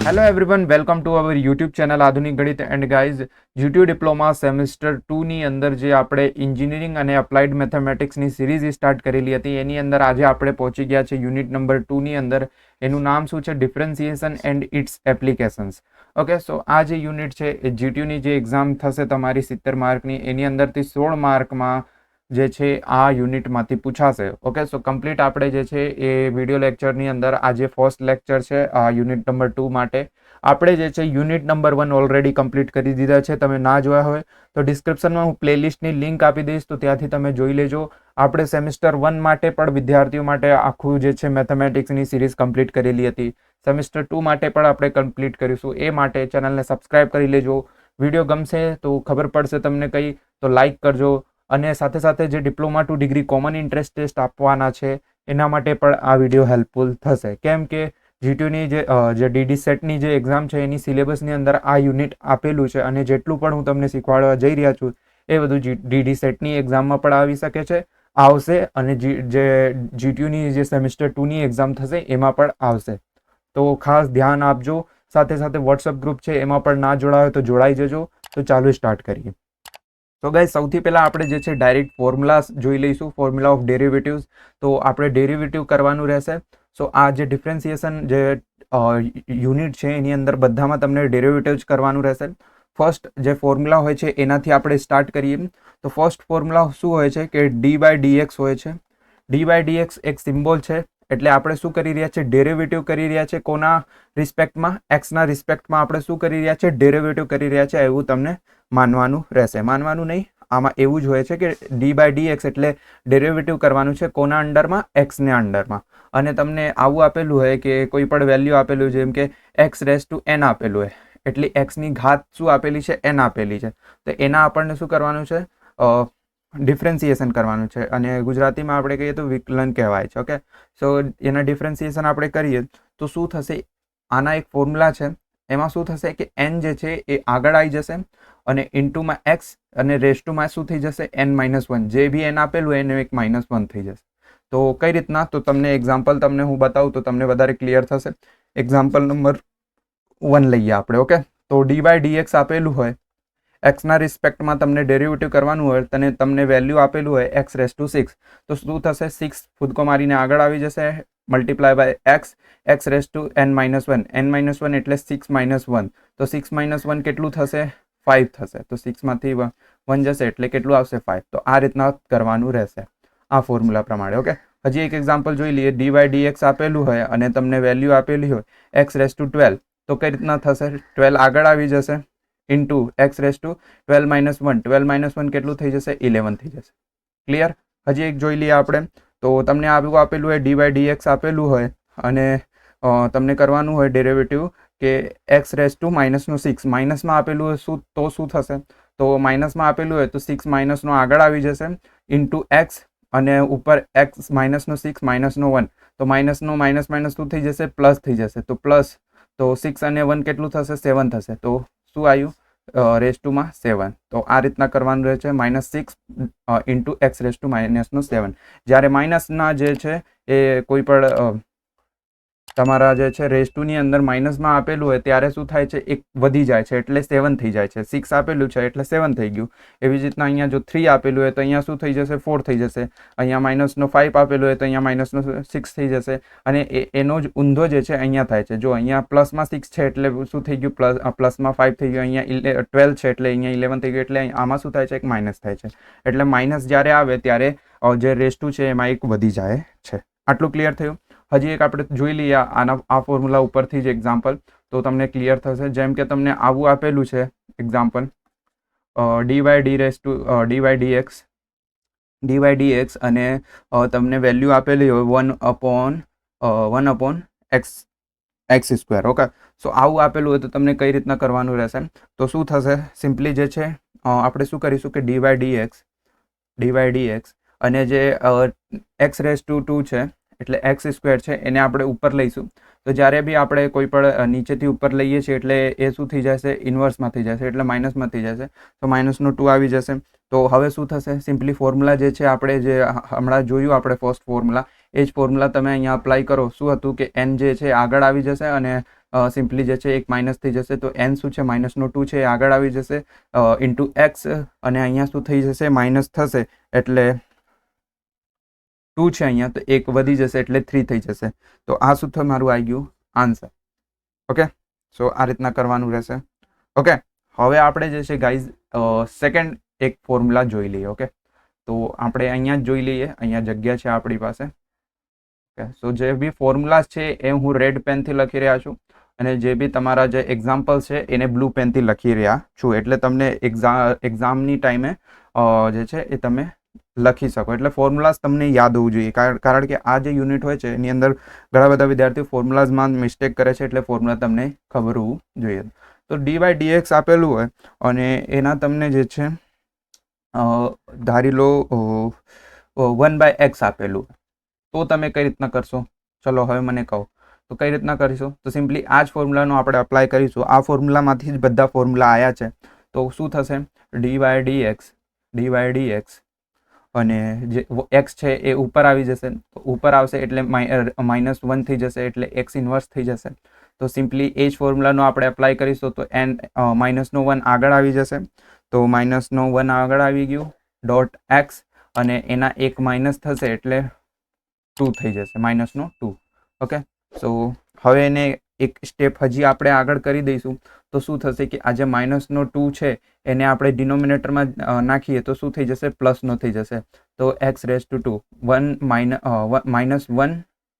Hello everyone, welcome to our YouTube channel આધુનિક ગણિત and guys GTU diploma semester 2 ની અંદર જે આપણે એન્જિનિયરિંગ અને અપ્લાઇડ મેથેમેટિક્સની સિરીઝ સ્ટાર્ટ કરેલી હતી એની અંદર આજે આપણે પહોંચી ગયા છે યુનિટ નંબર 2 ની અંદર. એનું નામ શું છે? Differentiation and its applications. Okay, so આ જે યુનિટ છે એ GTU ની જે એક્ઝામ થશે તમારી 70 માર્કની એની અંદરથી 16 માર્કમાં જે છે આ યુનિટમાંથી પૂછાશે. ઓકે, સો કમ્પ્લીટ આપણે જે છે એ વિડીયો લેક્ચરની અંદર આજે ફર્સ્ટ લેક્ચર છે આ યુનિટ નંબર 2 માટે. આપણે જે છે યુનિટ નંબર 1 ઓલરેડી કમ્પ્લીટ કરી દીધા છે. તમે ના જોયા હોય તો ડિસ્ક્રિપ્શનમાં હું પ્લેલિસ્ટની લિંક આપી દઈશ, તો ત્યાંથી તમે જોઈ લેજો. આપણે સેમિસ્ટર 1 માટે પણ વિદ્યાર્થીઓ માટે આખું જે છે મેથેમેટિક્સની સિરીઝ કમ્પ્લીટ કરેલી હતી. સેમિસ્ટર 2 માટે પણ આપણે કમ્પ્લીટ કરીશું. એ માટે ચેનલને સબસ્ક્રાઇબ કરી લેજો. વિડીયો ગમશે તો ખબર પડશે તમને કંઈ તો લાઇક કરજો. અને સાથે સાથે જે diploma to degree common interest test આપવાના છે એના માટે પણ આ વિડીયો હેલ્પફુલ થશે, કેમ કે GTUની જે DD સેટની જે એક્ઝામ છે એની સિલેબસની અંદર આ યુનિટ આપેલું છે. અને જેટલું પણ હું તમને શીખવાડવા જઈ રહ્યા છું એ બધું DD સેટની એક્ઝામમાં પણ આવી શકે છે, આવશે. અને જે GTUની જે સેમિસ્ટર 2ની એક્ઝામ થશે એમાં પણ આવશે. તો ખાસ ધ્યાન આપજો. સાથે સાથે વોટ્સઅપ ગ્રુપ છે એમાં પણ ના જોડાયો તો જોડાઈ જજો. તો ચાલો સ્ટાર્ટ કરીએ. તો ગાઈસ સૌથી પહેલાં આપણે જે છે ડાયરેક્ટ ફોર્મ્યુલા જોઈ લઈશું, ફોર્મ્યુલા ઓફ ડેરિવેટિવ્સ. તો આપણે ડેરિવેટિવ કરવાનું રહેશે. સો આ જે ડિફરન્સિએશન જે યુનિટ છે એની અંદર બધામાં તમને ડેરિવેટિવ્સ કરવાનું રહેશે. ફર્સ્ટ જે ફોર્મ્યુલા હોય છે એનાથી આપણે સ્ટાર્ટ કરીએ. તો ફર્સ્ટ ફોર્મ્યુલા શું હોય છે કે d/dx હોય છે. d/dx એક સિમ્બોલ છે, એટલે આપણે શું કરી રહ્યા છે? ડેરિવેટિવ કરી રહ્યા છે. કોના રિસ્પેક્ટમાં? એક્સના રિસ્પેક્ટમાં આપણે શું કરી રહ્યા છે? ડેરિવેટિવ કરી રહ્યા છે. એવું તમને માનવાનું રહેશે. માનવાનું નહીં, આમાં એવું જ હોય છે કે d/dx એટલે ડેરિવેટિવ કરવાનું છે. કોના અંડરમાં? એક્સને અંડરમાં. અને તમને આવું આપેલું હોય કે કોઈ પણ વેલ્યુ આપેલું, જેમ કે x⁻n આપેલું હોય, એટલે એક્સની ઘાત શું આપેલી છે? n આપેલી છે. તો એના આપણને શું કરવાનું છે? ડિફરન્સિએશન કરવાનું છે. અને ગુજરાતીમાં આપણે કહીએ તો વિકલન કહેવાય છે. ઓકે, સો એના ડિફરન્સિએશન આપણે કરીએ તો શું થશે? આના એક ફોર્મ્યુલા છે, એમાં શું થશે કે n જે છે એ આગળ આવી જશે અને ઇન્ટુમાં x અને રેસ્ટુમાં શું થઈ જશે? n-1. જે બી n આપેલું હોય એનું એક -1 થઈ જશે. તો કઈ રીતના? તો તમને એક્ઝામ્પલ તમને હું બતાવું તો તમને વધારે ક્લિયર થશે. એક્ઝામ્પલ નંબર 1 લઈએ આપણે. ઓકે, તો d/dx આપેલું હોય, એક્સના રિસ્પેક્ટમાં તમને ડેરિવેટિવ કરવાનું હોય, તમને વેલ્યુ આપેલું હોય x⁻6. તો શું થશે? 6 ફૂદકો મારીને આગળ આવી જશે, multiply by x, x⁻n-1. n-1 એટલે 6 - 1. તો 6 - 1 કેટલું થશે? 5 થશે. તો 6 માંથી 1 જશે એટલે કેટલું આવશે? 5. તો આ રીતના કરવાનું રહેશે આ ફોર્મ્યુલા પ્રમાણે. ઓકે, હજી એક એક્ઝામ્પલ જોઈ લઈએ. d/dx આપેલું હોય અને તમને વેલ્યુ આપેલી હોય x⁻12. તો કઈ રીતના થશે? 12 આગળ આવી જશે ઇન્ટુ x⁻12 - 1. 12 - 1 કેટલું થઈ જશે? 11 થઈ જશે. ક્લિયર? હજી એક જોઈ લઈએ આપણે. તો તમને આવું આપેલું હોય, d/dx આપેલું હોય અને તમને કરવાનું હોય ડેરિવેટિવ કે x⁻−6. માઇનસમાં આપેલું હોય તો શું થશે? તો માઇનસમાં આપેલું હોય તો 6 માઇનસનો આગળ આવી જશે ઇન્ટુ x અને ઉપર x -6 -1. તો માઇનસનો માઇનસ શું થઈ જશે? પ્લસ થઈ જશે. તો પ્લસ, તો 6 અને 1 કેટલું થશે? 7 થશે. તો શું આવ્યું? રેસ્ટુમાં 7. તો આ રીતના કરવાનું રહે છે. -6 ઇન્ટુ x⁻−7. જ્યારે માઇનસના જે છે એ કોઈ પણ તમારા જે છે રેસ્ટુની અંદર માઇનસમાં આપેલું હોય ત્યારે શું થાય છે? એક વધી જાય છે એટલે 7 થઈ જાય છે. 6 આપેલું છે એટલે 7 થઈ ગયું. એવી જ રીતના અહીંયા જો 3 આપેલું હોય તો અહીંયા શું થઈ જશે? 4 થઈ જશે. અહીંયા -5 આપેલું હોય તો અહીંયા -6 થઈ જશે. અને એનો જ ઊંધો જે છે અહીંયા થાય છે. જો અહીંયા પ્લસમાં 6 છે એટલે શું થઈ ગયું? પ્લસમાં 5 થઈ ગયું. અહીંયા 12 છે એટલે અહીંયા 11 થઈ ગયું. એટલે આમાં શું થાય છે? એક માઇનસ થાય છે. એટલે માઇનસ જ્યારે આવે ત્યારે જે રેસ્ટુ છે એમાં એક વધી જાય છે. આટલું ક્લિયર થયું? હજી એક આપણે જોઈ લઈએ આ ફોર્મ્યુલા ઉપરથી જ એક્ઝામ્પલ, તો તમને ક્લિયર થશે. જેમ કે તમને આવું આપેલું છે એક્ઝામ્પલ, dy/dx અને તમને વેલ્યુ આપેલી હોય 1/x². ઓકે, સો આવું આપેલું હોય તો તમને કઈ રીતના કરવાનું રહેશે? તો શું થશે? સિમ્પલી જે છે આપણે શું કરીશું કે dy/dx અને જે x⁻² છે એટલે x² છે એને આપણે ઉપર લઈશું. તો જ્યારે બી આપણે કોઈ પણ નીચેથી ઉપર લઈએ છીએ એટલે એ શું થઈ જશે? ઇન્વર્સમાં થઈ જશે, એટલે માઇનસમાં થઈ જશે. તો -2 આવી જશે. તો હવે શું થશે? સિમ્પલી ફોર્મ્યુલા જે છે આપણે જે હમણાં જોયું આપણે ફર્સ્ટ ફોર્મ્યુલા, એ જ ફોર્મ્યુલા તમે અહીંયા અપ્લાય કરો. શું હતું કે n જે છે આગળ આવી જશે અને સિમ્પલી જે છે એક માઇનસ થઈ જશે, તો n શું છે -2 છે એ આગળ આવી જશે ઇન્ટુ એક્સ, અને અહીંયા શું થઈ જશે માઇનસ થશે એટલે 2 છે અહીંયા, તો એક વધી જશે એટલે 3 થઈ જશે. તો આ શું થયું મારું આવી ગયું આન્સર. ઓકે, સો આ રીતના કરવાનું રહેશે. ઓકે, હવે આપણે જે છે ગાઈઝ સેકન્ડ એક ફોર્મ્યુલા જોઈ લઈએ. ઓકે, તો આપણે અહીંયા જ જોઈ લઈએ, અહીંયા જગ્યા છે આપણી પાસે. ઓકે, સો જે બી ફોર્મ્યુલાસ છે એ હું રેડ પેનથી લખી રહ્યા છું, અને જે બી તમારા જે એક્ઝામ્પલ છે એને બ્લુ પેનથી લખી રહ્યા છું, એટલે તમને એક્ઝામની ટાઈમે જે છે એ તમે લખી શકો, એટલે ફોર્મ્યુલાસ તમને યાદ હોવું જોઈએ. કારણ કે આ જે યુનિટ હોય છે એની અંદર ઘણા બધા વિદ્યાર્થીઓ ફોર્મ્યુલાઝમાં મિસ્ટેક કરે છે, એટલે ફોર્મ્યુલા તમને ખબર હોવું જોઈએ. તો dy/dx આપેલું હોય અને એના તમને જે છે ધારી લો 1/x આપેલું, તો તમે કઈ રીતના કરશો? ચલો હવે મને કહો તો કઈ રીતના કરીશું? તો સિમ્પલી આ જ ફોર્મ્યુલાનો આપણે અપ્લાય કરીશું. આ ફોર્મ્યુલામાંથી જ બધા ફોર્મ્યુલા આવ્યા છે, તો શું થશે dy/dx અને જે x છે એ ઉપર આવી જશે, તો ઉપર આવશે એટલે -1 થઈ જશે, એટલે x ઇન્વર્સ થઈ જશે. તો સિમ્પલી એ જ ફોર્મ્યુલાનો આપણે અપ્લાય કરીશું, તો -1 આગળ આવી જશે, તો -1 આગળ આવી ગયું ડોટ x, અને એના એક માઇનસ થશે એટલે 2 થઈ જશે, -2. ઓકે, સો હવે એને એક સ્ટેપ હજી આપણે આગળ કરી દઈશું, તો શું થશે કે આ જે -2 છે એને આપણે ડિનોમિનેટરમાં નાખીએ તો શું થઈ જશે? પ્લસનો થઈ જશે. તો x⁻²,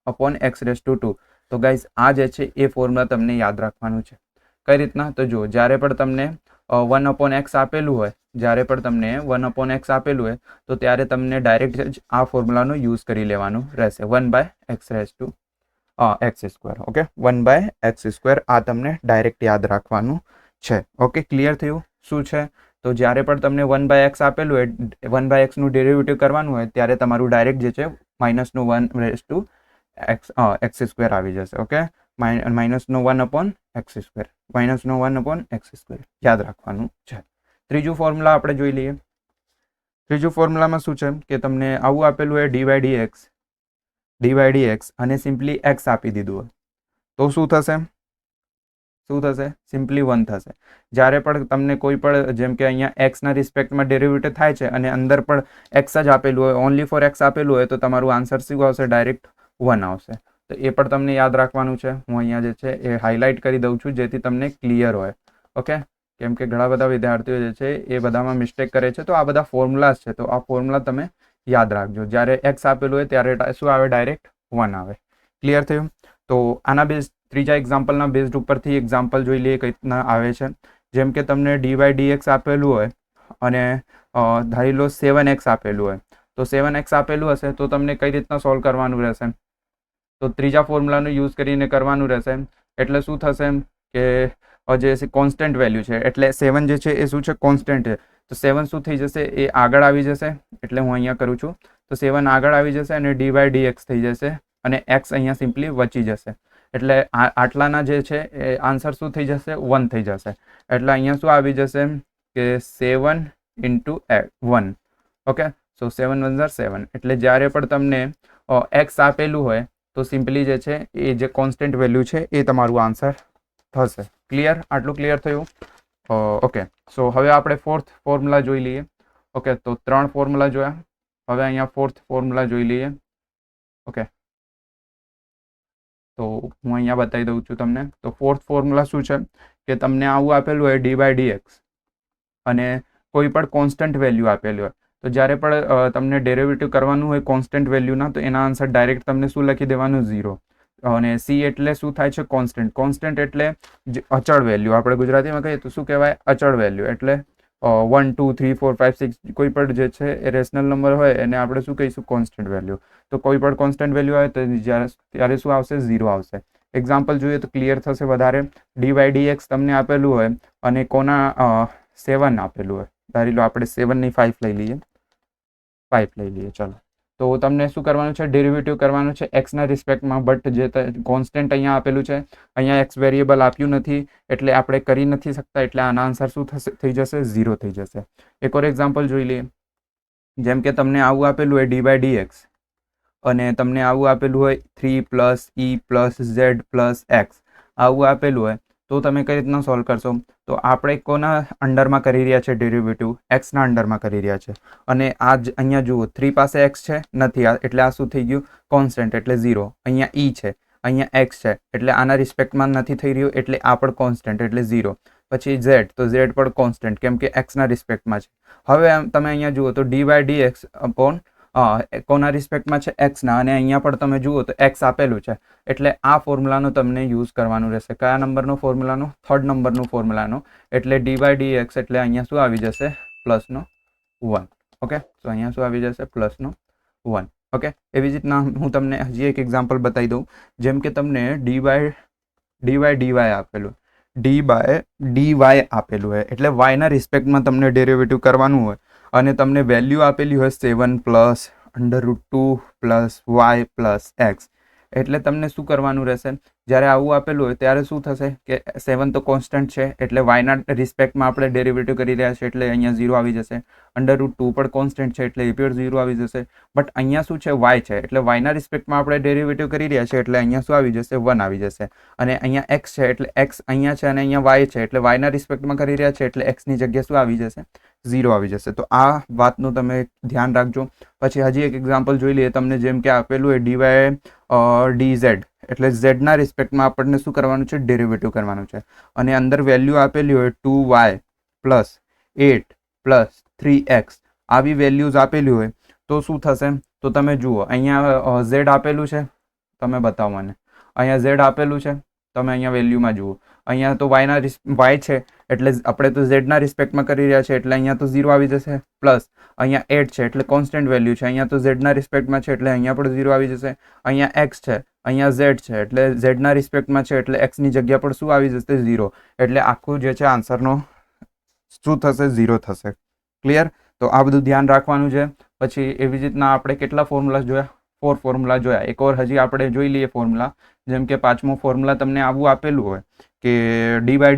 -1/x⁻². તો ગાઈઝ આ જે છે એ ફોર્મ્યુલા તમને યાદ રાખવાનું છે. કઈ રીતના? તો જુઓ, જ્યારે પણ તમને 1/x આપેલું હોય, તો ત્યારે તમને ડાયરેક્ટ જ આ ફોર્મ્યુલાનો યુઝ કરી લેવાનું રહેશે, 1/x². ઓકે, 1/x², આ તમને ડાયરેક્ટ યાદ રાખવાનું છે. ઓકે, ક્લિયર થયું શું છે? તો જ્યારે પણ તમને 1/x આપેલું હોય, 1/xનું ડેરિવેટિવ કરવાનું હોય, ત્યારે તમારું ડાયરેક્ટ જે છે -1/x² આવી જશે. ઓકે, -1/x², યાદ રાખવાનું છે. ત્રીજું ફોર્મ્યુલા આપણે જોઈ લઈએ. ત્રીજું ફોર્મ્યુલામાં શું છે કે તમને આવું આપેલું હોય dy/dx અને સિમ્પલી x આપી દીધું હોય, તો શું થશે? સિમ્પલી 1 થશે. જ્યારે પણ તમને કોઈ પણ, જેમ કે અહીંયા x ના રિસ્પેક્ટમાં ડેરિવેટિવ થાય છે અને અંદર પણ x જ આપેલું હોય, ઓનલી ફોર x આપેલું હોય, તો તમારું આન્સર શું આવશે? ડાયરેક્ટ 1 આવશે. તો એ પણ તમને યાદ રાખવાનું છે. હું અહીંયા જે છે એ હાઇલાઇટ કરી દઉં છું, જેથી તમને ક્લિયર હોય. ઓકે, કેમ કે ઘણા બધા વિદ્યાર્થીઓ જે છે એ બધામાં મિસ્ટેક કરે છે, તો આ બધા ફોર્મ્યુલાસ છે, તો આ ફોર્મ્યુલા તમે યાદ રાખજો. જ્યારે x આપેલું હોય ત્યારે શું આવે? ડાયરેક્ટ 1 આવે. ક્લિયર થયું? તો આના બેઝ ત્રીજા એક્ઝામ્પલના બેઝ ઉપરથી એક્ઝામ્પલ જોઈ લઈએ કઈ રીતના આવે છે. જેમ કે તમને dy/dx આપેલું હોય અને ધારી લો 7x આપેલું હોય, તો 7x આપેલું હશે તો તમને કઈ રીતના સોલ્વ કરવાનું રહેશે? તો ત્રીજા ફોર્મ્યુલાનો યુઝ કરીને કરવાનું રહેશે. એટલે શું થશે કે જે કોન્સ્ટન્ટ વેલ્યુ છે, એટલે 7 જે છે એ શું છે? કોન્સ્ટન્ટ છે. તો 7 શું થઈ જશે? એ આગળ આવી જશે, એટલે હું અહીંયા કરું છું, તો 7 આગળ આવી જશે અને dy/dx થઈ જશે, અને x અહીંયા સિમ્પલી વચી જશે, એટલે આટલાના જે છે એ આન્સર શું થઈ જશે? 1 થઈ જશે. એટલે અહીંયા શું આવી જશે કે 7 × 1. ઓકે, સો 7 × 1 = 7. એટલે જ્યારે પણ તમને x આપેલું હોય, તો સિમ્પલી જે છે એ જે કોન્સ્ટન્ટ વેલ્યુ છે એ તમારું આન્સર થશે. ક્લિયર? આટલું ક્લિયર થયું? ઓકે, સો હવે આપણે ફોર્થ ફોર્મ્યુલા જોઈ લઈએ. ઓકે, તો 3 ફોર્મ્યુલા જોયા, હવે અહીંયા ફોર્થ ફોર્મ્યુલા જોઈ લઈએ. ઓકે, તો હું અહીંયા બતાવી દઉં છું તમને. તો ફોર્થ ફોર્મ્યુલા શું છે કે તમને આવું આપેલું હોય dy/dx અને કોઈ પણ કોન્સ્ટન્ટ વેલ્યુ આપેલું હોય, તો જ્યારે પણ તમને ડેરિવેટિવ કરવાનું હોય કોન્સ્ટન્ટ વેલ્યુના, તો એના આન્સર ડાયરેક્ટ તમને શું લખી દેવાનું? 0. અને c એટલે શું થાય છે? કોન્સ્ટન્ટ. કોન્સ્ટન્ટ એટલે અચળ વેલ્યુ, આપણે ગુજરાતીમાં કહીએ તો શું કહેવાય? અચળ વેલ્યુ. એટલે 1 2 3 4 5 6 કોઈ પણ જે છે એ રેશનલ નંબર હોય એને આપણે શું કહીશું? Constant value. તો કોઈ પણ કોન્સ્ટન્ટ વેલ્યુ આવે તો ત્યારે શું આવશે? 0 આવશે. એક્ઝામ્પલ જોઈએ તો ક્લિયર થશે વધારે. dy/dx તમને આપેલું હોય અને કોના 7 આપેલું હોય, ધારી લો આપણે 7 ની 5 લઈ લઈએ, ચલો. તો તમને શું કરવાનું છે? ડેરિવેટિવ કરવાનું છે એક્સના રિસ્પેક્ટમાં, બટ જે કોન્સ્ટન્ટ અહીંયા આપેલું છે, અહીંયા એક્સ વેરિયેબલ આપ્યું નથી, એટલે આપણે કરી નથી શકતા, એટલે આના આન્સર શું થઈ જશે? 0 થઈ જશે. એક ઓર એક્ઝામ્પલ જોઈ લઈએ. જેમ કે તમને આવું આપેલું હોય dy/dx અને તમને આવું આપેલું હોય 3 + e + z + x, આવું આપેલું હોય તો તમે કઈ રીતના સોલ્વ કરશો? તો આપણે કોના અંડરમાં કરી રહ્યા છે ડેરિવેટિવ? એક્સના અંડરમાં કરી રહ્યા છે. અને આ જ અહીંયા જુઓ 3 પાસે એક્સ છે નથી, એટલે આ શું થઈ ગયું? કોન્સ્ટન્ટ એટલે 0. અહીંયા ઈ છે, અહીંયા એક્સ છે એટલે આના રિસ્પેક્ટમાં નથી થઈ રહ્યું એટલે આ પણ કોન્સ્ટન્ટ એટલે 0. પછી ઝેડ, તો ઝેડ પણ કોન્સ્ટન્ટ કેમ કે એક્સના રિસ્પેક્ટમાં છે. હવે તમે અહીંયા જુઓ તો D by D X upon કોના રિસ્પેક્ટમાં છે? એક્સના. અને અહીંયા પણ તમે જુઓ તો એક્સ આપેલું છે એટલે આ ફોર્મ્યુલાનો તમને યુઝ કરવાનું રહેશે. કયા નંબરનો ફોર્મ્યુલાનો? 3rd નંબરનું ફોર્મ્યુલાનો. એટલે ડી બાય ડી એક્સ એટલે અહીંયા શું આવી જશે? +1. ઓકે, તો અહીંયા શું આવી જશે? +1. ઓકે, એવી જ રીતના હું તમને હજી એક એક્ઝામ્પલ બતાવી દઉં. જેમ કે તમને ડી બાય ડીવાય આપેલું, ડી બાય ડીવાય આપેલું હોય એટલે વાયના રિસ્પેક્ટમાં તમને ડેરિવેટિવ કરવાનું હોય અને તમને વેલ્યુ આપેલી હોય 7 + √2 + y + x. એટલે તમને શું કરવાનું રહેશે? જ્યારે આવું આપેલું હોય ત્યારે શું થશે કે 7 તો કોન્સ્ટન્ટ છે એટલે વાયના રિસ્પેક્ટમાં આપણે ડેરિવેટિવ કરી રહ્યા છીએ એટલે અહીંયા 0 આવી જશે. √2 પણ કોન્સ્ટન્ટ છે એટલે એ પણ 0 આવી જશે. બટ અહીંયા શું છે? વાય છે એટલે વાયના રિસ્પેક્ટમાં આપણે ડેરિવેટિવ કરી રહ્યા છીએ એટલે અહીંયા શું આવી જશે? 1 આવી જશે. અને અહીંયા એક્સ છે એટલે એક્સ અહીંયા છે અને અહીંયા વાય છે એટલે વાયના રિસ્પેક્ટમાં કરી રહ્યા છે એટલે એક્સની જગ્યાએ શું આવી જશે? 0 આવી જશે. તો આ વાતનું તમે ધ્યાન રાખજો. પછી હજી એક એક્ઝામ્પલ જોઈ લઈએ. તમને જેમ કે આપેલું હોય dy dz એટલે ઝેડના રિસ્પેક્ટમાં આપણને શું કરવાનું છે? ડેરિવેટિવ કરવાનું છે. અને અંદર વેલ્યુ આપેલી હોય 2y + 8 + 3x આવી વેલ્યુઝ આપેલી હોય તો શું થશે? તો તમે જુઓ અહીંયા ઝેડ આપેલું છે, તમે બતાવો મને. અહીંયા ઝેડ આપેલું છે, તમે અહીંયા વેલ્યુમાં જુઓ. અહીંયા તો વાય છે એટલે આપણે તો ઝેડના રિસ્પેક્ટમાં કરી રહ્યા છે એટલે અહીંયા તો 0 આવી જશે. પ્લસ અહીંયા 8 છે એટલે કોન્સ્ટન્ટ વેલ્યુ છે, અહીંયા તો ઝેડના રિસ્પેક્ટમાં છે એટલે અહીંયા પણ 0 આવી જશે. અહીંયા એક્સ છે, અહીંયા ઝેડ છે એટલે ઝેડના રિસ્પેક્ટમાં છે એટલે એક્સની જગ્યા પર શું આવી જશે? 0. એટલે આખું જે છે આન્સરનો શું થશે? 0 થશે. ક્લિયર? તો આ બધું ધ્યાન રાખવાનું છે. પછી એવી જ રીતના આપણે કેટલા ફોર્મ્યુલા જોયા? 4 ફોર્મ્યુલા જોયા. એક વાર હજી આપણે જોઈ લઈએ ફોર્મ્યુલા. જેમ કે 5મો ફોર્મ્યુલા તમને આવું આપેલું હોય કે ડી બાય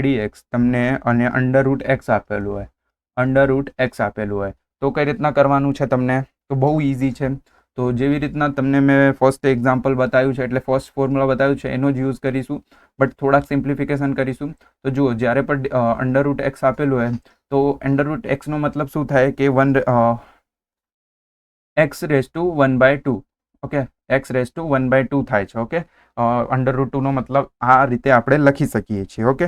ડી એક્સ તમને અને √x આપેલું હોય, √x આપેલું હોય તો કઈ રીતના કરવાનું છે તમને? તો બહુ ઇઝી છે. તો જેવી રીતના તમને મેં ફર્સ્ટ એક્ઝામ્પલ બતાવ્યું છે એટલે ફર્સ્ટ ફોર્મ્યુલા બતાવ્યું છે એનો જ યુઝ કરીશું. બટ થોડાક સિમ્પ્લિફિકેશન કરીશું. તો જુઓ, જ્યારે પણ √x આપેલું હોય તો √x નો મતલબ શું થાય કે x⁻². ઓકે, x⁻² થાય છે. ઓકે, √2 નો મતલબ આ રીતે આપણે લખી શકીએ છીએ. ઓકે,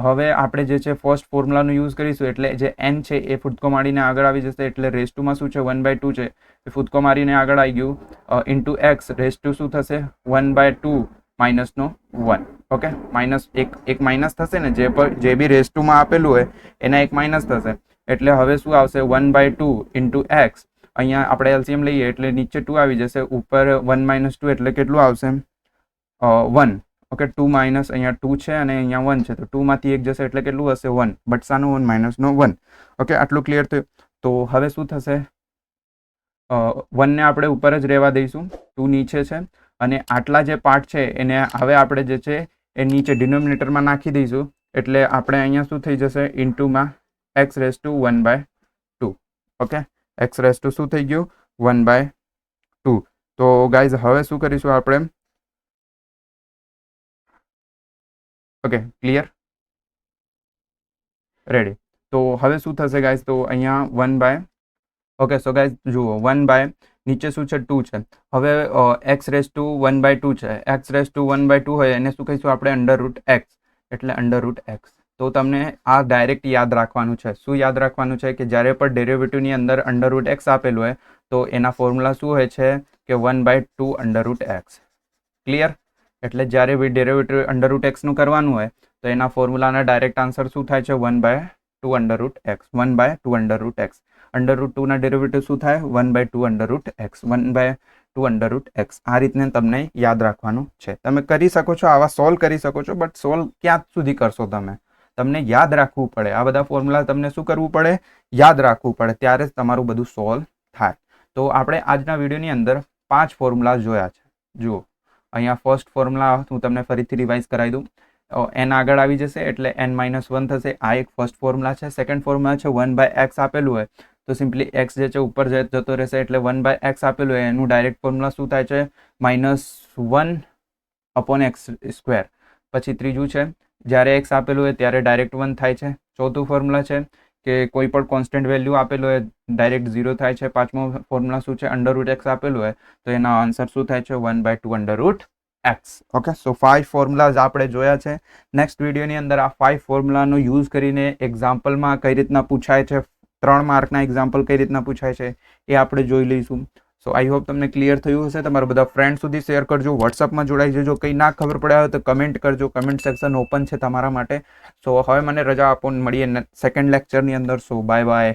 હવે આપણે જે છે ફર્સ્ટ ફોર્મ્યુલાનો યુઝ કરીશું એટલે જે n છે એ ફૂટકો મારીને આગળ આવી જશે એટલે રેસ્ટુમાં શું છે? 1/2 છે એ ફૂટકો મારીને આગળ આવી ગયું. ઇન્ટુ x રેસ્ટુ શું થશે? 1/2 -1. ઓકે, એક માઇનસ થશે ને, જે બી રેસ્ટુમાં આપેલું હોય એના એક માઇનસ થશે એટલે હવે શું આવશે? 1/2 ઇન્ટુ x. અહીંયા આપણે એલસીએમ લઈએ એટલે નીચે 2 આવી જશે, ઉપર 1 - 2 એટલે કેટલું આવશે? 1. ઓકે, 2 માઇનસ અહીંયા 2 છે અને અહીંયા 1 છે તો 2 માંથી 1 જશે એટલે કેટલું હશે? 1. But Sanu 1 માઇનસનો 1. ઓકે, આટલું ક્લિયર થયું. તો હવે શું થશે? 1 ને આપણે ઉપર જ રહેવા દઈશું, 2 નીચે છે અને આટલા જે પાર્ટ છે એને હવે આપણે જે છે એ નીચે ડિનોમિનેટરમાં નાખી દઈશું એટલે આપણે અહીંયા શું થઈ જશે? ઇન્ટુમાં x⁻1/2. ઓકે, x⁻2 શું થઈ ગયું? 1/2. તો ગાઈઝ હવે શું કરીશું આપણે? Okay, clear? રેડી? તો હવે શું થશે ગાઈઝ? તો અહીંયા 1/, ઓકે, સો ગાઈઝ જુઓ 1/, નીચે શું છે? 2 છે. હવે x⁻1/2 છે, x⁻1/2 હોય એને શું કહીશું આપણે? √x. એટલે √x. તો તમને આ ડાયરેક્ટ યાદ રાખવાનું છે. શું યાદ રાખવાનું છે? કે જ્યારે પણ ડેરિવેટિવની અંદર √x આપેલું હોય તો એના ફોર્મ્યુલા શું હોય છે કે 1/2 √x. ક્લિયર? એટલે જ્યારે બી ડેરિવેટિવ √x નું કરવાનું હોય તો એના ફોર્મ્યુલાના ડાયરેક્ટ આન્સર શું થાય છે? 1/2 √x. 1/2 √x. √2 ના ડેરિવેટિવ શું થાય? 1/2 √x. 1/2 √x. આ રીતને તમને યાદ રાખવાનું છે. તમે કરી શકો છો, આવા સોલ્વ કરી શકો છો, બટ સોલ્વ ક્યાં સુધી કરશો તમે? તમને યાદ રાખવું પડે. આ બધા ફોર્મ્યુલા તમને શું કરવું પડે? યાદ રાખવું પડે, ત્યારે જ તમારું બધું સોલ્વ થાય. તો આપણે આજના વિડીયોની અંદર 5 ફોર્મ્યુલા જોયા છે. જુઓ, અહીંયા ફર્સ્ટ ફોર્મ્યુલા હું તમને ફરીથી રિવાઇઝ કરાવી દઉં. n આગળ આવી જશે એટલે n-1 થશે. આ એક ફર્સ્ટ ફોર્મ્યુલા છે. સેકન્ડ ફોર્મ્યુલા છે 1/x આપેલું હોય તો સિમ્પલી x જે છે ઉપર જતો રહેશે એટલે 1/x આપેલું હોય એનું ડાયરેક્ટ ફોર્મ્યુલા શું થાય છે? -1 અપોન એક્સ સ્ક્વેર. પછી ત્રીજું છે જ્યારે એક્સ આપેલું હોય ત્યારે ડાયરેક્ટ 1 થાય છે. ચોથું ફોર્મ્યુલા છે કે કોઈ પણ કોન્સ્ટન્ટ વેલ્યુ આપેલું હોય ડાયરેક્ટ 0 થાય છે. પાંચમો ફોર્મ્યુલા શું છે, અંડરરૂટ એક્સ આપેલું હોય તો એના આન્સર શું થાય છે, 1/2 અંડરરૂટ એક્સ. ઓકે, સો 5 ફોર્મ્યુલાઝ આપણે જોયા છે. નેક્સ્ટ વિડીયોની અંદર આ 5 ફોર્મ્યુલાનો યુઝ કરીને એક્ઝામ્પલમાં કઈ રીતના પૂછાય છે, 3 માર્કના એક્ઝામ્પલ કઈ રીતના પૂછાય છે એ આપણે જોઈ લઈશું. સો આઈ હોપ તમને ક્લિયર થયું હશે. તમારા બધા ફ્રેન્ડ સુધી શેર કરજો, વોટ્સઅપમાં જોડાઈ જજો. કંઈ ના ખબર પડ્યા હોય તો કમેન્ટ કરજો, કમેન્ટ સેક્શન ઓપન છે તમારા માટે. સો હવે મને રજા આપો, મળીએ સેકન્ડ લેક્ચરની અંદર. So bye bye.